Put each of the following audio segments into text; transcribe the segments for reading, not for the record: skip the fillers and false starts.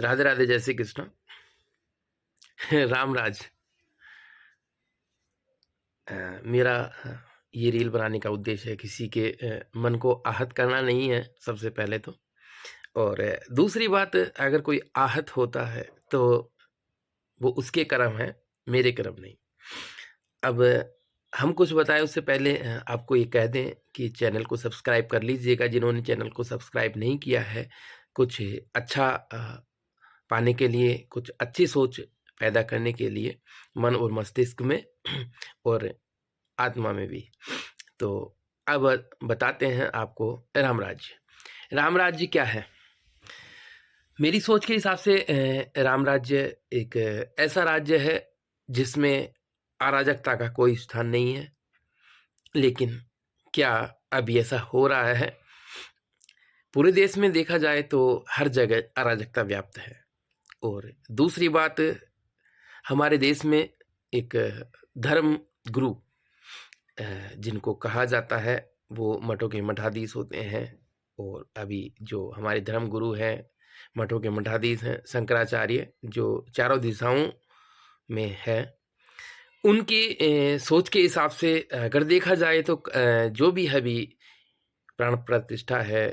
राधे राधे, जय श्री कृष्ण। रामराज। मेरा ये रील बनाने का उद्देश्य है किसी के मन को आहत करना नहीं है, सबसे पहले तो। और दूसरी बात, अगर कोई आहत होता है तो वो उसके कर्म है, मेरे कर्म नहीं। अब हम कुछ बताएं उससे पहले आपको ये कह दें कि चैनल को सब्सक्राइब कर लीजिएगा, जिन्होंने चैनल को सब्सक्राइब नहीं किया है। कुछ अच्छा पाने के लिए, कुछ अच्छी सोच पैदा करने के लिए, मन और मस्तिष्क में और आत्मा में भी। तो अब बताते हैं आपको रामराज्य। रामराज्य क्या है? मेरी सोच के हिसाब से रामराज्य एक ऐसा राज्य है जिसमें अराजकता का कोई स्थान नहीं है। लेकिन क्या अभी ऐसा हो रहा है? पूरे देश में देखा जाए तो हर जगह अराजकता व्याप्त है। और दूसरी बात, हमारे देश में एक धर्म गुरु जिनको कहा जाता है, वो मठों के मठाधीश होते हैं। और अभी जो हमारे धर्म गुरु हैं, मठों के मठाधीश हैं, शंकराचार्य, जो चारों दिशाओं में है, उनकी सोच के हिसाब से अगर देखा जाए तो जो भी अभी प्राण प्रतिष्ठा है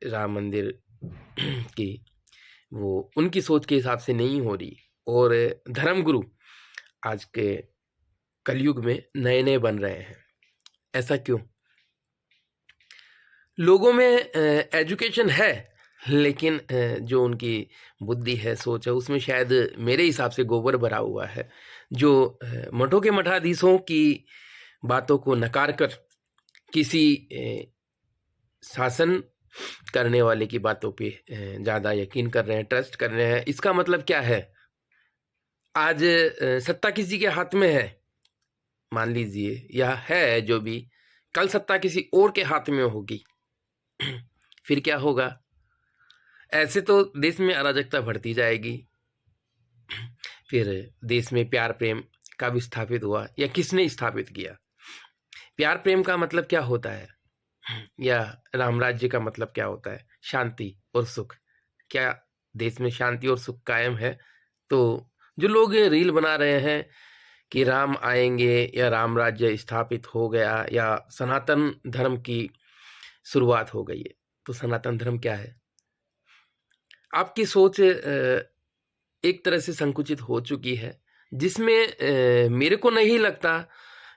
राम मंदिर की, वो उनकी सोच के हिसाब से नहीं हो रही। और धर्मगुरु आज के कलयुग में नए नए बन रहे हैं। ऐसा क्यों? लोगों में एजुकेशन है, लेकिन जो उनकी बुद्धि है, सोच है, उसमें शायद मेरे हिसाब से गोबर भरा हुआ है। जो मठों के मठाधीशों की बातों को नकार कर किसी शासन करने वाले की बातों पे ज़्यादा यकीन कर रहे हैं, ट्रस्ट कर रहे हैं। इसका मतलब क्या है? आज सत्ता किसी के हाथ में है, मान लीजिए, या है जो भी, कल सत्ता किसी और के हाथ में होगी। फिर क्या होगा? ऐसे तो देश में अराजकता बढ़ती जाएगी। फिर देश में प्यार प्रेम का भी स्थापित हुआ, या किसने स्थापित किया? प्यार प्रेम का मतलब क्या होता है? या रामराज्य का मतलब क्या होता है? शांति और सुख। क्या देश में शांति और सुख कायम है? तो जो लोग ये रील बना रहे हैं कि राम आएंगे या राम राज्य स्थापित हो गया या सनातन धर्म की शुरुआत हो गई है, तो सनातन धर्म क्या है? आपकी सोच एक तरह से संकुचित हो चुकी है, जिसमें मेरे को नहीं लगता,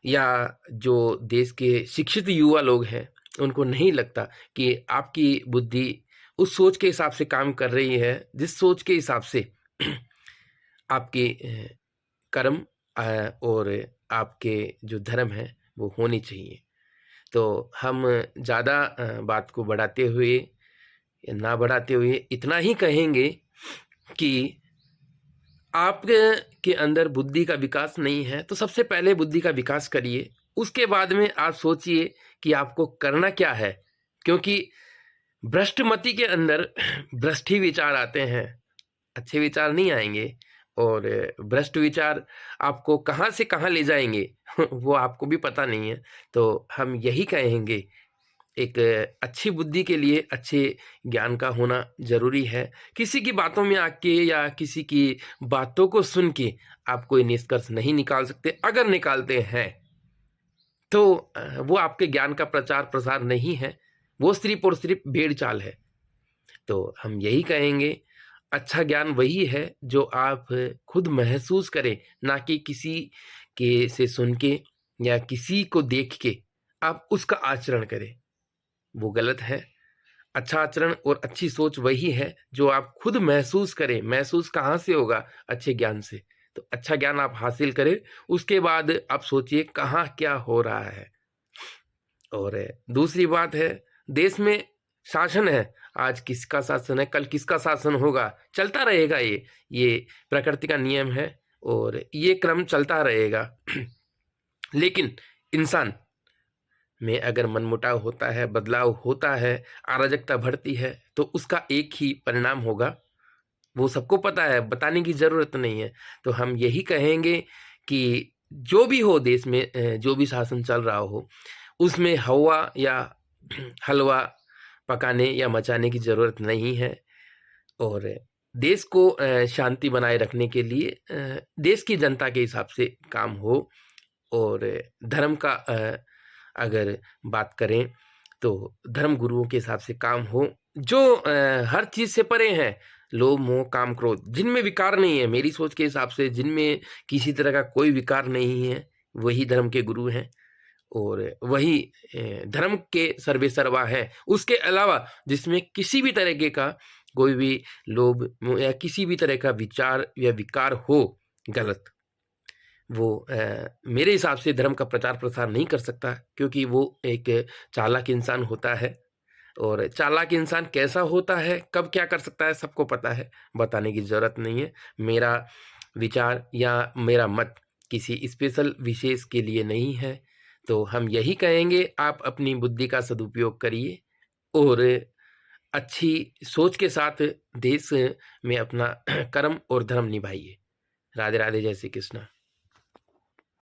या जो देश के शिक्षित युवा लोग हैं उनको नहीं लगता कि आपकी बुद्धि उस सोच के हिसाब से काम कर रही है जिस सोच के हिसाब से आपके कर्म और आपके जो धर्म है वो होने चाहिए। तो हम ज़्यादा बात को बढ़ाते हुए या ना बढ़ाते हुए इतना ही कहेंगे कि आपके अंदर बुद्धि का विकास नहीं है, तो सबसे पहले बुद्धि का विकास करिए। उसके बाद में आप सोचिए कि आपको करना क्या है। क्योंकि भ्रष्टमति के अंदर भ्रष्ट ही विचार आते हैं, अच्छे विचार नहीं आएंगे। और भ्रष्ट विचार आपको कहाँ से कहाँ ले जाएंगे वो आपको भी पता नहीं है। तो हम यही कहेंगे, एक अच्छी बुद्धि के लिए अच्छे ज्ञान का होना ज़रूरी है। किसी की बातों में आके या किसी की बातों को सुन के आप कोई निष्कर्ष नहीं निकाल सकते। अगर निकालते हैं तो वो आपके ज्ञान का प्रचार प्रसार नहीं है, वो सिर्फ और सिर्फ भेड़ चाल है। तो हम यही कहेंगे, अच्छा ज्ञान वही है जो आप खुद महसूस करें, ना कि किसी के से सुन के या किसी को देख के आप उसका आचरण करें, वो गलत है। अच्छा आचरण और अच्छी सोच वही है जो आप खुद महसूस करें। महसूस कहाँ से होगा? अच्छे ज्ञान से। तो अच्छा ज्ञान आप हासिल करें, उसके बाद आप सोचिए कहाँ क्या हो रहा है। और दूसरी बात है, देश में शासन है, आज किसका शासन है, कल किसका शासन होगा, चलता रहेगा। ये प्रकृति का नियम है और ये क्रम चलता रहेगा। लेकिन इंसान में अगर मनमुटाव होता है, बदलाव होता है, अराजकता बढ़ती है, तो उसका एक ही परिणाम होगा। वो सबको पता है, बताने की ज़रूरत नहीं है। तो हम यही कहेंगे कि जो भी हो देश में, जो भी शासन चल रहा हो, उसमें हवा या हलवा पकाने या मचाने की ज़रूरत नहीं है। और देश को शांति बनाए रखने के लिए देश की जनता के हिसाब से काम हो। और धर्म का अगर बात करें तो धर्म गुरुओं के हिसाब से काम हो, जो हर चीज़ से परे हैं, लोभ मोह काम क्रोध, जिनमें विकार नहीं है, मेरी सोच के हिसाब से जिनमें किसी तरह का कोई विकार नहीं है, वही धर्म के गुरु हैं और वही धर्म के सर्वे सर्वा है। उसके अलावा जिसमें किसी भी तरीके का कोई भी लोभ मोह या किसी भी तरह का विचार या विकार हो गलत, वो मेरे हिसाब से धर्म का प्रचार प्रसार नहीं कर सकता, क्योंकि वो एक चालाक इंसान होता है। और चालाक इंसान कैसा होता है, कब क्या कर सकता है, सबको पता है, बताने की ज़रूरत नहीं है। मेरा विचार या मेरा मत किसी स्पेशल विशेष के लिए नहीं है। तो हम यही कहेंगे, आप अपनी बुद्धि का सदुपयोग करिए और अच्छी सोच के साथ देश में अपना कर्म और धर्म निभाइए। राधे राधे, जय श्री कृष्ण।